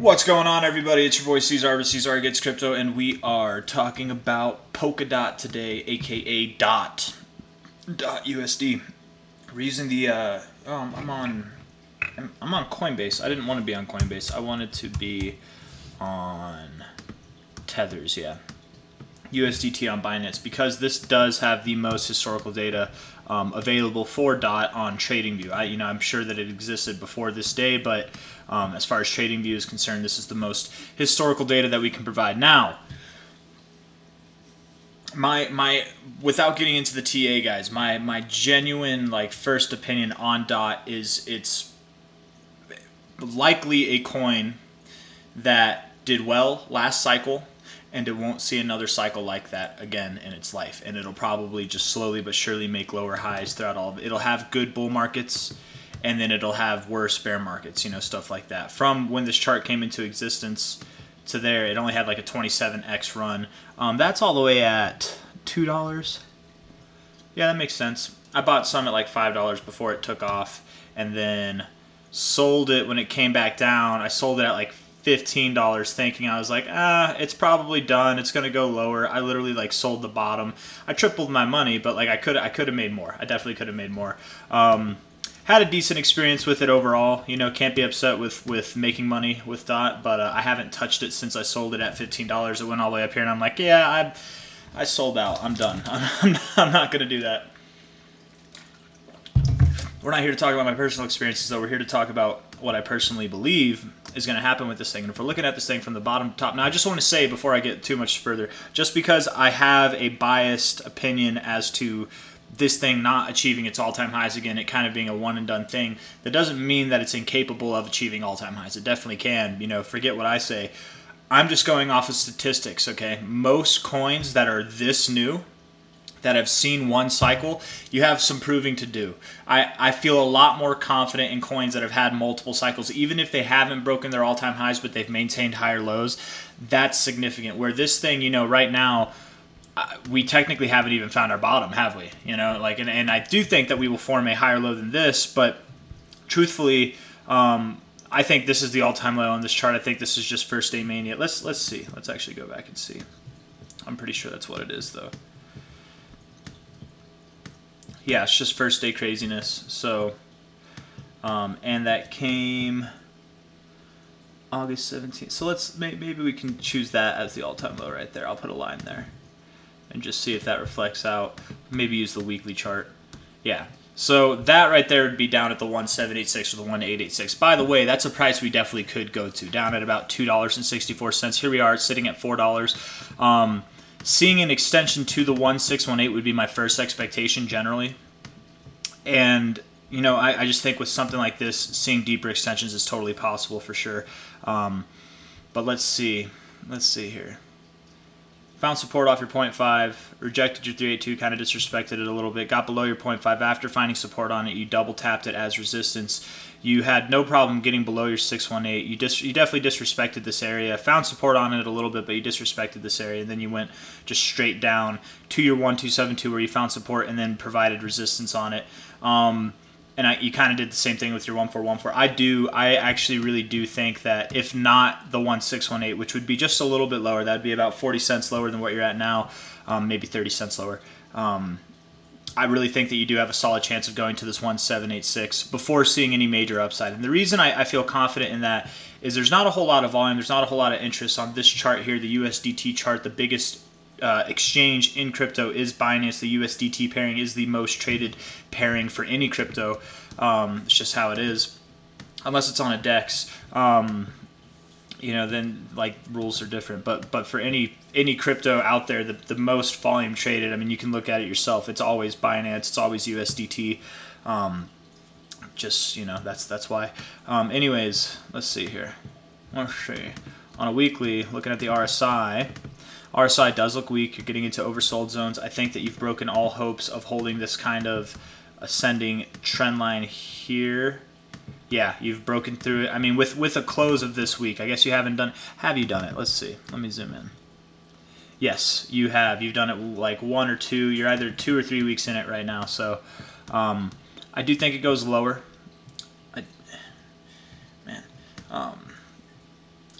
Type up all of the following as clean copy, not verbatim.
What's going on, everybody? It's your boy C-Zar with C-Zar Gets Crypto, and we are talking about Polkadot today, aka Dot USD. We're using the I'm on Coinbase. I didn't want to be on Coinbase. I wanted to be on Tethers, yeah. USDT on Binance, because this does have the most historical data available for DOT on TradingView. I'm sure that it existed before this day, but as far as TradingView is concerned, this is the most historical data that we can provide. Now, my without getting into the TA, guys, my genuine first opinion on DOT is it's likely a coin that did well last cycle, and it won't see another cycle like that again in its life. And it'll probably just slowly but surely make lower highs throughout all of it. It'll have good bull markets, and then it'll have worse bear markets, stuff like that. From when this chart came into existence to there, it only had like a 27x run. That's all the way at $2. Yeah, that makes sense. I bought some at like $5 before it took off, and then sold it when it came back down. I sold it at like $15 thinking, I was like, it's probably done, it's gonna go lower. I literally sold the bottom. I tripled my money, but I could have made more. I definitely could have made more. Had a decent experience with it overall. Can't be upset with making money with DOT, but I haven't touched it since I sold it at $15. It went all the way up here, and I'm like, yeah, I sold out. I'm done. I'm not gonna do that. We're not here to talk about my personal experiences, though. We're here to talk about what I personally believe is going to happen with this thing. And if we're looking at this thing from the bottom to top, now I just want to say before I get too much further, just because I have a biased opinion as to this thing not achieving its all-time highs again, it kind of being a one-and-done thing, that doesn't mean that it's incapable of achieving all-time highs. It definitely can. Forget what I say. I'm just going off of statistics, okay? Most coins that are this new, that have seen one cycle, you have some proving to do. I feel a lot more confident in coins that have had multiple cycles, even if they haven't broken their all-time highs, but they've maintained higher lows. That's significant. Where this thing, right now, we technically haven't even found our bottom, have we? And I do think that we will form a higher low than this, but truthfully, I think this is the all-time low on this chart. I think this is just first day mania. Let's see. Let's actually go back and see. I'm pretty sure that's what it is, though. Yeah, it's just first day craziness. So, and that came August 17th. So maybe we can choose that as the all-time low right there. I'll put a line there and just see if that reflects out. Maybe use the weekly chart. Yeah. So that right there would be down at the 1786 or the 1886. By the way, that's a price we definitely could go to, down at about $2.64. Here we are sitting at $4. Seeing an extension to the 1618 would be my first expectation generally. And, I just think with something like this, seeing deeper extensions is totally possible for sure. But let's see. Let's see here. Found support off your 0.5, rejected your 382, kind of disrespected it a little bit, got below your 0.5. After finding support on it, you double tapped it as resistance. You had no problem getting below your 618. You definitely disrespected this area. Found support on it a little bit, but you disrespected this area. And then you went just straight down to your 1272 where you found support and then provided resistance on it. You kind of did the same thing with your 1414. I actually really do think that if not the 1618, which would be just a little bit lower, that would be about 40 cents lower than what you're at now, maybe 30 cents lower. I really think that you do have a solid chance of going to this 1786 before seeing any major upside. And the reason I feel confident in that is there's not a whole lot of volume, there's not a whole lot of interest on this chart here, the USDT chart. The biggest exchange in crypto is Binance. The USDT pairing is the most traded pairing for any crypto. It's just how it is. Unless it's on a DEX, then rules are different. But for any crypto out there, the most volume traded, you can look at it yourself. It's always Binance. It's always USDT. That's why. Anyways, let's see here. Let's see. On a weekly, looking at the RSI. RSI does look weak. You're getting into oversold zones. I think that you've broken all hopes of holding this kind of ascending trend line here. Yeah, you've broken through it. With a close of this week, I guess you haven't done. Have you done it? Let's see. Let me zoom in. Yes, you have. You've done it like 1 or 2. You're either 2 or 3 weeks in it right now. So, I do think it goes lower.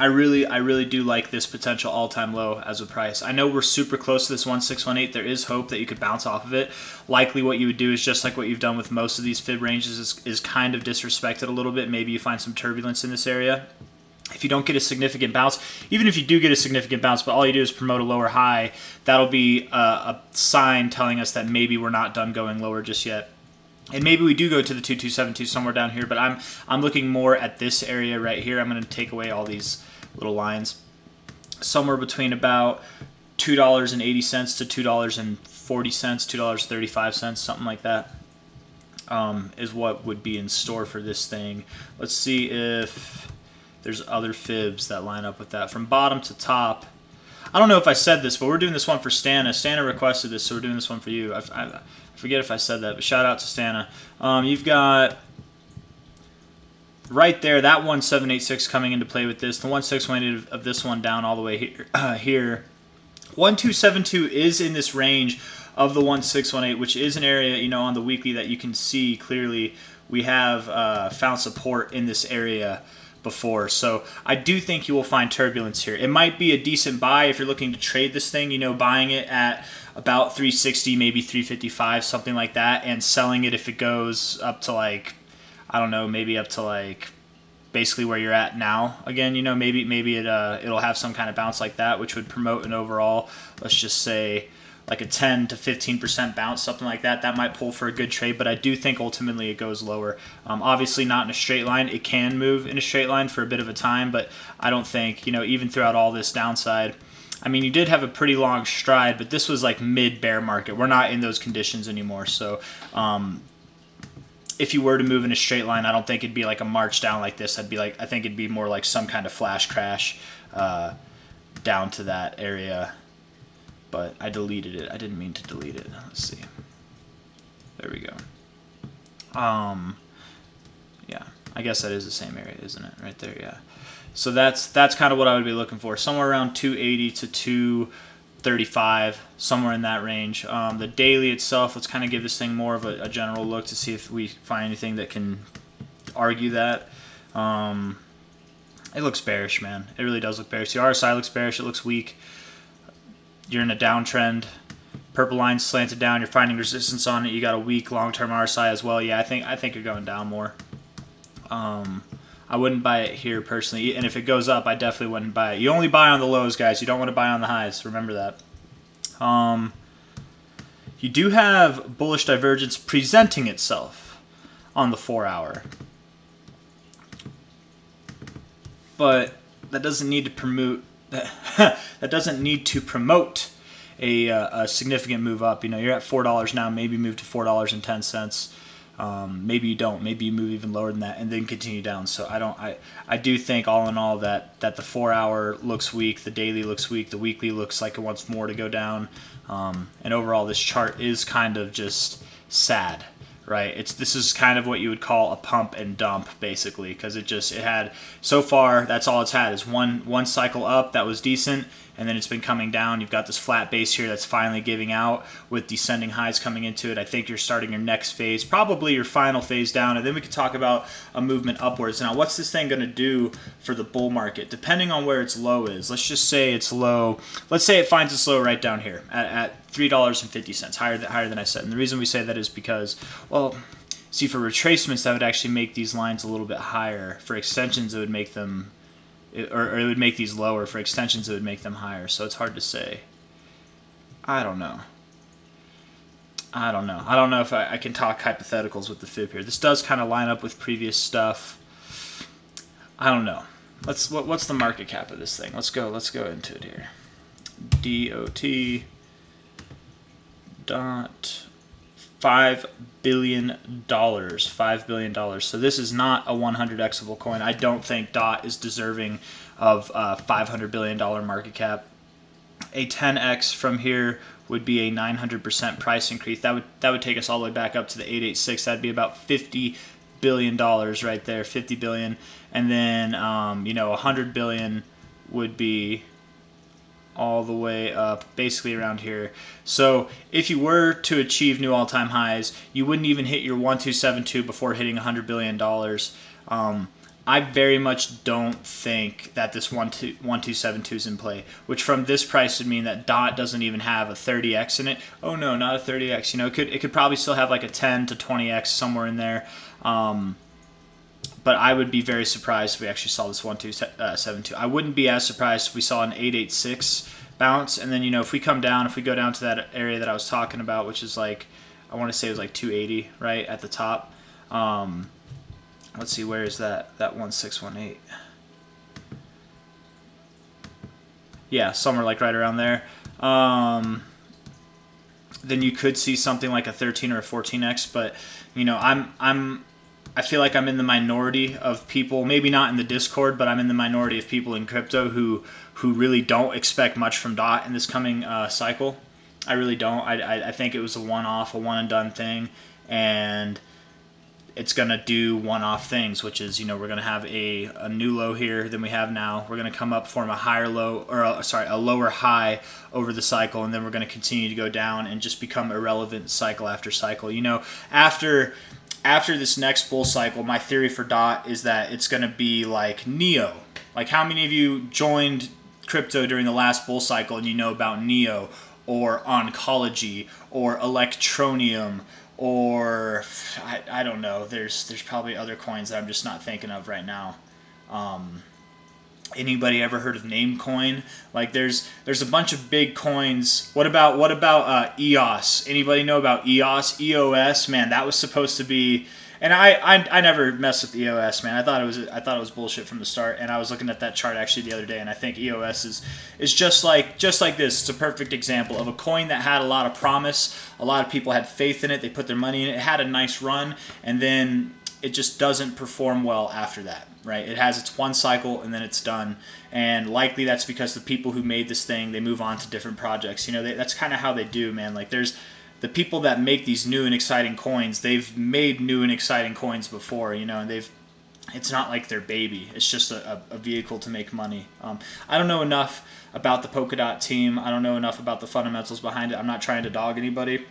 I really do like this potential all-time low as a price. I know we're super close to this 1618. There is hope that you could bounce off of it. Likely what you would do is just like what you've done with most of these fib ranges is kind of disrespect it a little bit. Maybe you find some turbulence in this area. If you don't get a significant bounce, even if you do get a significant bounce, but all you do is promote a lower high, that'll be a sign telling us that maybe we're not done going lower just yet. And maybe we do go to the 2272 somewhere down here, but I'm looking more at this area right here. I'm going to take away all these little lines. Somewhere between about $2.80 to $2.40, $2.35, something like that, is what would be in store for this thing. Let's see if there's other fibs that line up with that. From bottom to top, I don't know if I said this, but we're doing this one for Stana. Stana requested this, so we're doing this one for you. I forget if I said that, but shout out to Stana. You've got right there that 1786 coming into play with this. The 1618 of this one down all the way here. 1272 is in this range of the 1618, which is an area, you know, on the weekly that you can see clearly we have found support in this area before. So I do think you will find turbulence here. It might be a decent buy if you're looking to trade this thing, you know, buying it at about 360, maybe 355, something like that, and selling it if it goes up to like, I don't know, maybe up to like basically where you're at now. Again, you know, maybe it'll have some kind of bounce like that, which would promote an overall, let's just say, like a 10 to 15% bounce, something like that. That might pull for a good trade, but I do think ultimately it goes lower. Obviously not in a straight line. It can move in a straight line for a bit of a time, but I don't think, you know, even throughout all this downside, I mean, you did have a pretty long stride, but this was like mid-bear market. We're not in those conditions anymore, so if you were to move in a straight line, I don't think it'd be like a march down like this. I think it'd be more like some kind of flash crash down to that area. But I deleted it. I didn't mean to delete it. Let's see. There we go. Yeah, I guess that is the same area, isn't it? Right there, yeah. So that's kind of what I would be looking for. Somewhere around 280 to 235, somewhere in that range. The daily itself, let's kind of give this thing more of a general look to see if we find anything that can argue that. It looks bearish, man. It really does look bearish. The RSI looks bearish. It looks weak. You're in a downtrend. Purple line's slanted down. You're finding resistance on it. You got a weak long-term RSI as well. Yeah, I think you're going down more. I wouldn't buy it here personally, and if it goes up, I definitely wouldn't buy it. You only buy on the lows, guys. You don't want to buy on the highs. Remember that. You do have bullish divergence presenting itself on the 4-hour, but that doesn't need to promote. That doesn't need to promote a significant move up. You know, you're at $4 now. Maybe move to $4.10. Maybe you don't. Maybe you move even lower than that and then continue down. So I do think all in all that the 4-hour looks weak, the daily looks weak, the weekly looks like it wants more to go down, and overall this chart is kind of just sad. Right, this is kind of what you would call a pump and dump, basically, because it had so far that's all it's had is one cycle up that was decent, and then it's been coming down. You've got this flat base here that's finally giving out with descending highs coming into it. I think you're starting your next phase, probably your final phase down, and then we could talk about a movement upwards. Now, what's this thing going to do for the bull market? Depending on where its low is, let's just say it's low. Let's say it finds its low right down here at $3.50, higher than I said. And the reason we say that is because, well, see, for retracements, that would actually make these lines a little bit higher. For extensions, it would make them, or it would make these lower. For extensions, it would make them higher. So it's hard to say. I don't know. I don't know if I can talk hypotheticals with the fib here. This does kind of line up with previous stuff. I don't know. What's the market cap of this thing? Let's go into it here. $5 billion. $5 billion. So this is not a 100xable coin. I don't think DOT is deserving of a $500 billion market cap. A 10x from here would be a 900% price increase. That would take us all the way back up to the 886. That'd be about $50 billion right there, 50 billion. And then 100 billion would be all the way up basically around here. So if you were to achieve new all-time highs, you wouldn't even hit your 1272 before hitting $100 billion. I very much don't think that this 1272 is in play, which from this price would mean that DOT doesn't even have a 30x in it. Oh no, not a 30x. You know, it could probably still have like a 10 to 20x somewhere in there. But I would be very surprised if we actually saw this 1272. I wouldn't be as surprised if we saw an 886 bounce, and then, you know, if we come down, if we go down to that area that I was talking about, which is like, I want to say it was like 280 right at the top. Let's see, where is that 1618? Yeah, somewhere like right around there. Then you could see something like a 13 or a 14x, but you know, I feel like I'm in the minority of people, maybe not in the Discord, but I'm in the minority of people in crypto who really don't expect much from DOT in this coming cycle. I really don't. I think it was a one-off, a one-and-done thing, and it's going to do one-off things, which is, you know, we're going to have a new low here than we have now. We're going to come up, form a higher low, or a lower high over the cycle, and then we're going to continue to go down and just become irrelevant cycle after cycle. You know, after this next bull cycle, my theory for DOT is that it's going to be like Neo. Like, how many of you joined crypto during the last bull cycle and you know about Neo or Oncology or Electronium? Or I don't know. There's probably other coins that I'm just not thinking of right now. Anybody ever heard of Namecoin? Like there's a bunch of big coins. What about EOS? Anybody know about EOS? EOS, man, that was supposed to be. And I never messed with EOS, man. I thought it was bullshit from the start. And I was looking at that chart actually the other day, and I think EOS is just like this. It's a perfect example of a coin that had a lot of promise. A lot of people had faith in it. They put their money in it. It had a nice run, and then it just doesn't perform well after that, right? It has its one cycle and then it's done. And likely that's because the people who made this thing, they move on to different projects. You know, that's kind of how they do, man. Like there's the people that make these new and exciting coins, they've made new and exciting coins before, you know, and it's not like their baby. It's just a vehicle to make money. I don't know enough about the Polkadot team. I don't know enough about the fundamentals behind it. I'm not trying to dog anybody.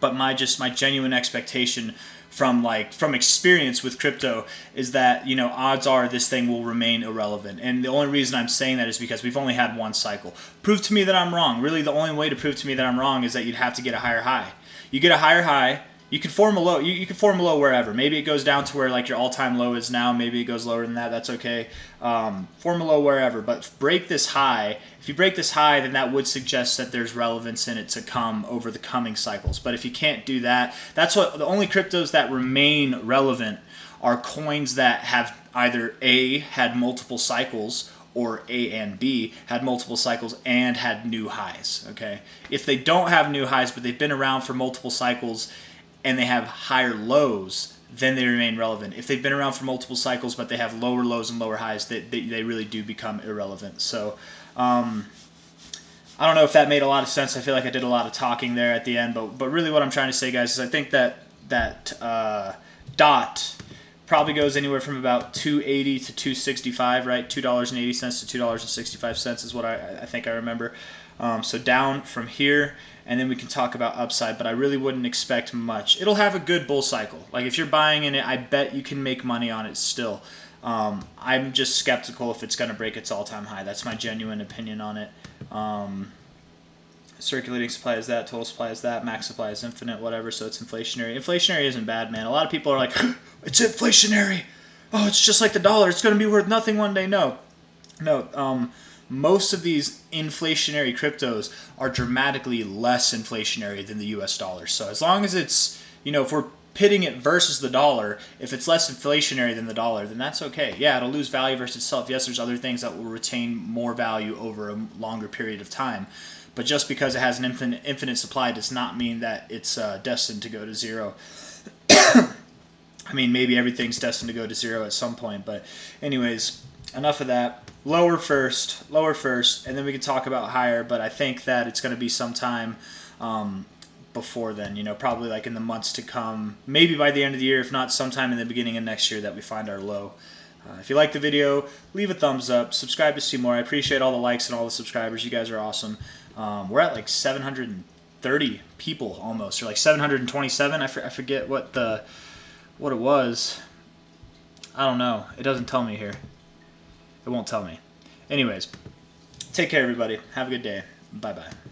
But my genuine expectation from experience with crypto is that, you know, odds are this thing will remain irrelevant. And the only reason I'm saying that is because we've only had one cycle. Prove to me that I'm wrong. Really, the only way to prove to me that I'm wrong is that you'd have to get a higher high. You get a higher high, you can form a low. You can form a low wherever. Maybe it goes down to where like your all-time low is now. Maybe it goes lower than that. That's okay. Form a low wherever, but break this high. If you break this high, then that would suggest that there's relevance in it to come over the coming cycles. But if you can't do that, that's what the only cryptos that remain relevant are coins that have either A, had multiple cycles, or A and B had multiple cycles and had new highs. Okay, if they don't have new highs but they've been around for multiple cycles and they have higher lows, then they remain relevant. If they've been around for multiple cycles but they have lower lows and lower highs, they really do become irrelevant. So I don't know if that made a lot of sense. I feel like I did a lot of talking there at the end, but really what I'm trying to say, guys, is I think that DOT probably goes anywhere from about $2.80 to $2.65, right? $2.80 to $2.65 is what I think I remember. So down from here, and then we can talk about upside, but I really wouldn't expect much. It'll have a good bull cycle. Like if you're buying in it, I bet you can make money on it still. I'm just skeptical if it's going to break its all-time high. That's my genuine opinion on it. Circulating supply is that, total supply is that, max supply is infinite, whatever, so it's inflationary. Inflationary isn't bad, man. A lot of people are like, it's inflationary. Oh, it's just like the dollar. It's going to be worth nothing one day. No. Most of these inflationary cryptos are dramatically less inflationary than the US dollar. So as long as it's, you know, if we're pitting it versus the dollar, if it's less inflationary than the dollar, then that's okay. Yeah, it'll lose value versus itself. Yes, there's other things that will retain more value over a longer period of time. But just because it has an infinite supply does not mean that it's destined to go to zero. I mean, maybe everything's destined to go to zero at some point. But anyways, enough of that. Lower first, and then we can talk about higher. But I think that it's going to be sometime before then, you know, probably like in the months to come, maybe by the end of the year, if not sometime in the beginning of next year, that we find our low. If you like the video, leave a thumbs up, subscribe to see more. I appreciate all the likes and all the subscribers. You guys are awesome. We're at like 730 people almost, or like 727. I forget what it was. I don't know. It doesn't tell me here. It won't tell me. Anyways, take care, everybody. Have a good day. Bye-bye.